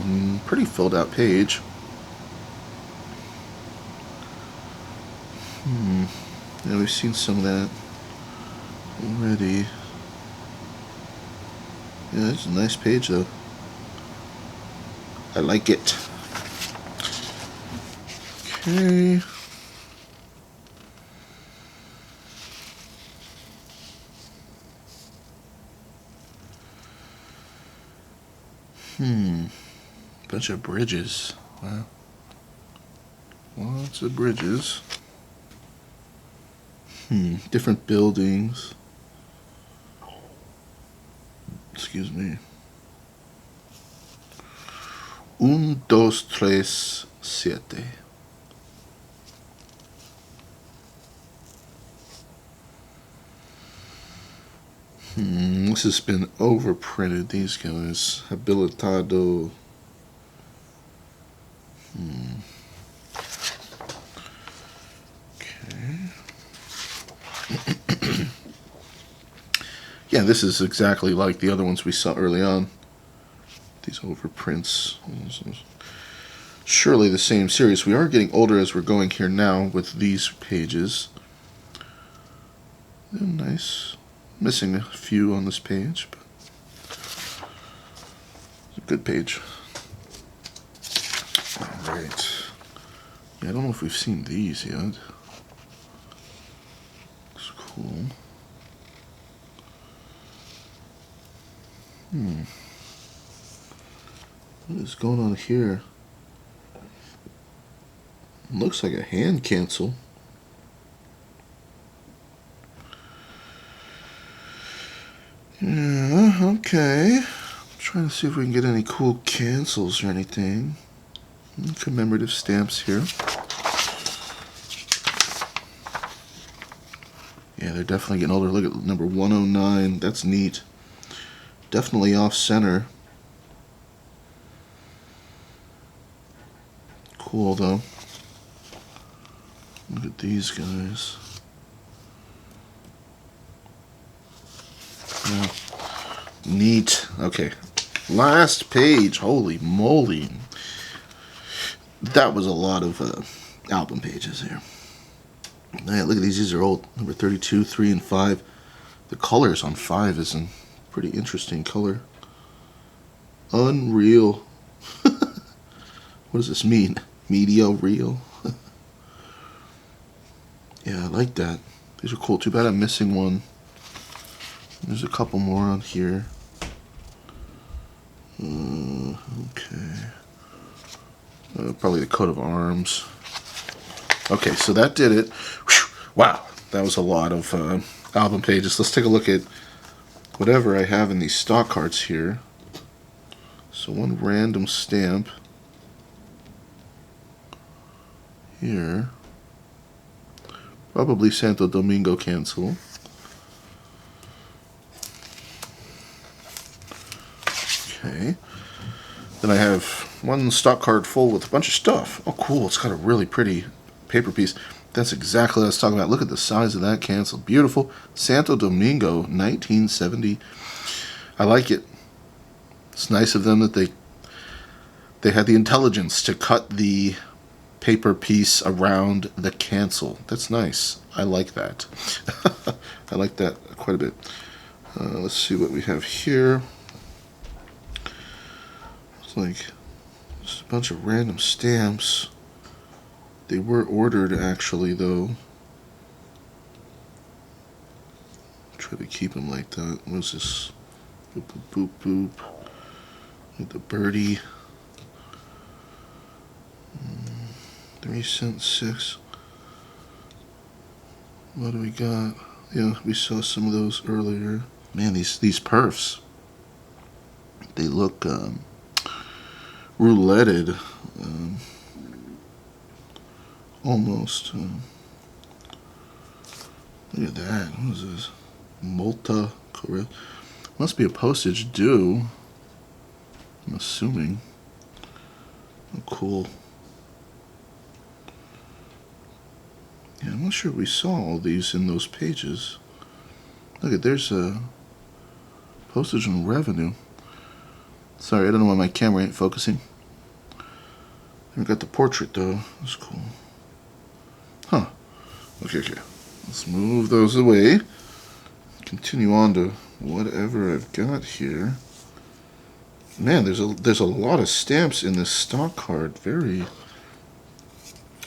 pretty filled out page. Yeah, we've seen some of that already. Yeah, it's a nice page though. I like it. Okay. Bunch of bridges. Wow. Lots of bridges. Different buildings. Excuse me. 1, 2, 3, 7. This has been overprinted, these guys. Habilitado. Okay. Yeah, this is exactly like the other ones we saw early on. These overprints. Surely the same series. We are getting older as we're going here now with these pages. They're nice. Missing a few on this page, but it's a good page. Alright. Yeah, I don't know if we've seen these yet. Looks cool. What is going on here? Looks like a hand cancel. Yeah, okay. I'm trying to see if we can get any cool cancels or anything. Commemorative stamps here. Yeah, they're definitely getting older. Look at number 109. That's neat. Definitely off center. cool though. Look at these guys. Yeah. Neat. Okay. Last page. Holy moly. That was a lot of album pages here. Yeah, look at these. These are old. Number 32, 3, and 5. The colors on 5 is a pretty interesting color. Unreal. What does this mean? Media real? Yeah, I like that. These are cool. Too bad I'm missing one. There's a couple more on here. Okay. Probably the coat of arms. Okay, so that did it. Whew. Wow, that was a lot of album pages. Let's take a look at whatever I have in these stock cards here. So one random stamp here. Probably Santo Domingo cancel. Okay. Then I have one stock card full with a bunch of stuff. Oh, cool. It's got a really pretty paper piece. That's exactly what I was talking about. Look at the size of that cancel. Beautiful. Santo Domingo, 1970. I like it. It's nice of them that they had the intelligence to cut the paper piece around the cancel. That's nice. I like that. I like that quite a bit. Let's see what we have here. It's like just a bunch of random stamps. They were ordered actually, though. Try to keep them like that. What's this? Boop, boop, boop, boop. With the birdie. 3 cents 6. What do we got? Yeah, we saw some of those earlier. Man, these perfs. They look rouletted. Almost. Look at that. What is this? Multa Correct. Must be a postage due. I'm assuming. Oh, cool. Yeah, I'm not sure we saw all these in those pages. Look at, there's a postage and revenue. Sorry, I don't know why my camera ain't focusing. We got the portrait though. That's cool. Huh. Okay. Let's move those away. Continue on to whatever I've got here. Man, there's a lot of stamps in this stock card. Very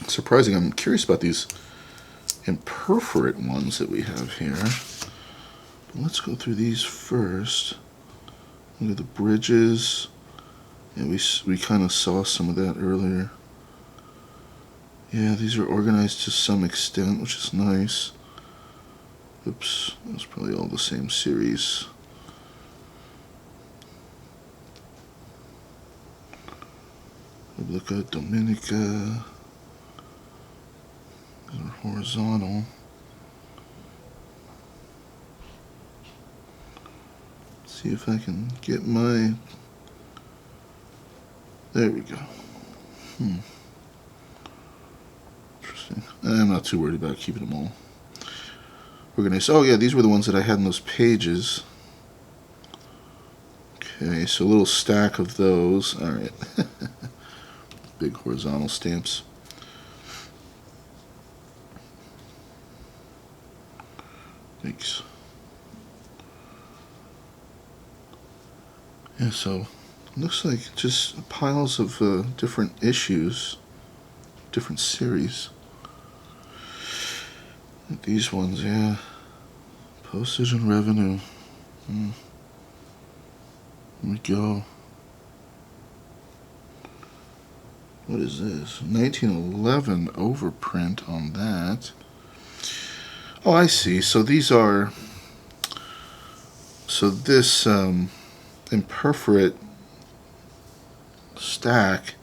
surprising. I'm curious about these imperforate ones that we have here. But let's go through these first. Look at the bridges. Yeah, we kind of saw some of that earlier. Yeah, these are organized to some extent, which is nice. Oops, that's probably all the same series. Look at Dominica. These are horizontal. See if I can get my... There we go. Interesting. I'm not too worried about keeping them all organized. Oh yeah, these were the ones that I had in those pages. Okay, so a little stack of those. All right. Big horizontal stamps. Thanks. Yeah, so it looks like just piles of different issues, different series. Like these ones, yeah. Postage and revenue. Here we go. What is this? 1911 overprint on that. Oh, I see. So these are... So this imperforate stack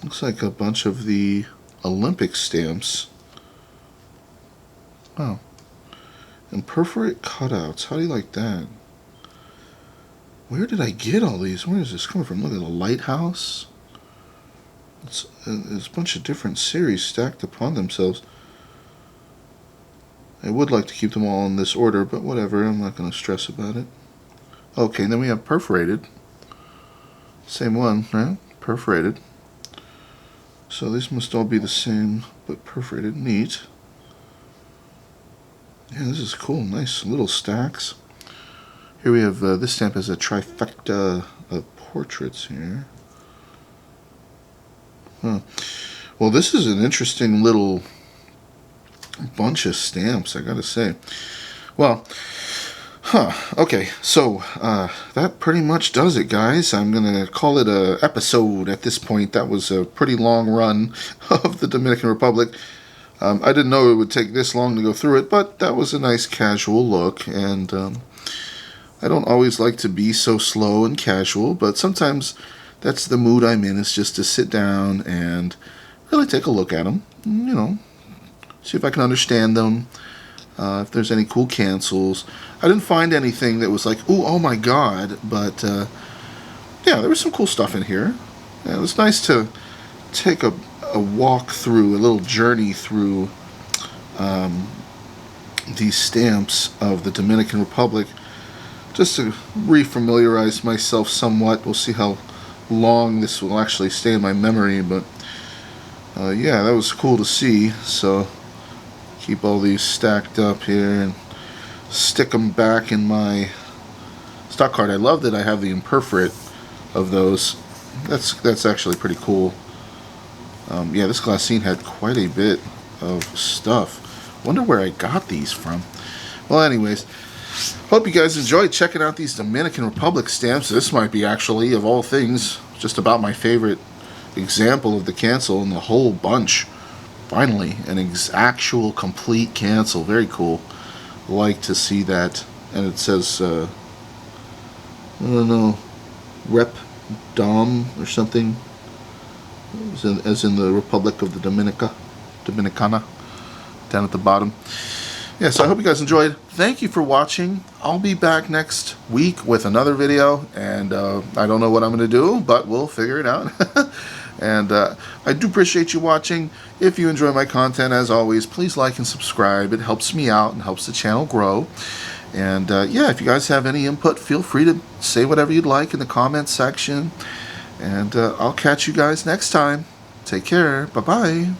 looks like a bunch of the Olympic stamps. Wow. Imperforate cutouts. How do you like that? Where did I get all these? Where is this coming from? Look at the lighthouse. There's a bunch of different series stacked upon themselves. I would like to keep them all in this order, but whatever, I'm not going to stress about it. Okay, and then we have perforated. Same one, right? Perforated. So these must all be the same, but perforated. Neat. Yeah, this is cool. Nice little stacks. Here we have, this stamp has a trifecta of portraits here. Huh. Well, this is an interesting little bunch of stamps, I gotta say. Well, okay, so that pretty much does it, guys. I'm gonna call it a episode at this point. That was a pretty long run of the Dominican Republic. I didn't know it would take this long to go through it, but that was a nice casual look, and I don't always like to be so slow and casual, but sometimes that's the mood I'm in, is just to sit down and really take a look at them, you know, see if I can understand them, if there's any cool cancels. I didn't find anything that was like, ooh, oh my god, but yeah, there was some cool stuff in here. Yeah, it was nice to take a walk through, a little journey through these stamps of the Dominican Republic, just to refamiliarize myself somewhat. We'll see how long this will actually stay in my memory, but yeah, that was cool to see. So keep all these stacked up here and stick them back in my stock card. I love that I have the imperforate of those. That's actually pretty cool. Yeah, this glassine had quite a bit of stuff. Wonder where I got these from. Well, anyways, hope you guys enjoyed checking out these Dominican Republic stamps. This might be actually, of all things, just about my favorite example of the cancel in the whole bunch. Finally, an actual complete cancel. Very cool. Like to see that. And it says, I don't know, Rep Dom or something, as in the Republic of the Dominicana, down at the bottom. Yeah, so I hope you guys enjoyed. Thank you for watching. I'll be back next week with another video, and I don't know what I'm going to do, but we'll figure it out. And I do appreciate you watching. If you enjoy my content, as always, please like and subscribe. It helps me out and helps the channel grow. And yeah, if you guys have any input, feel free to say whatever you'd like in the comments section. And I'll catch you guys next time. Take care. Bye-bye.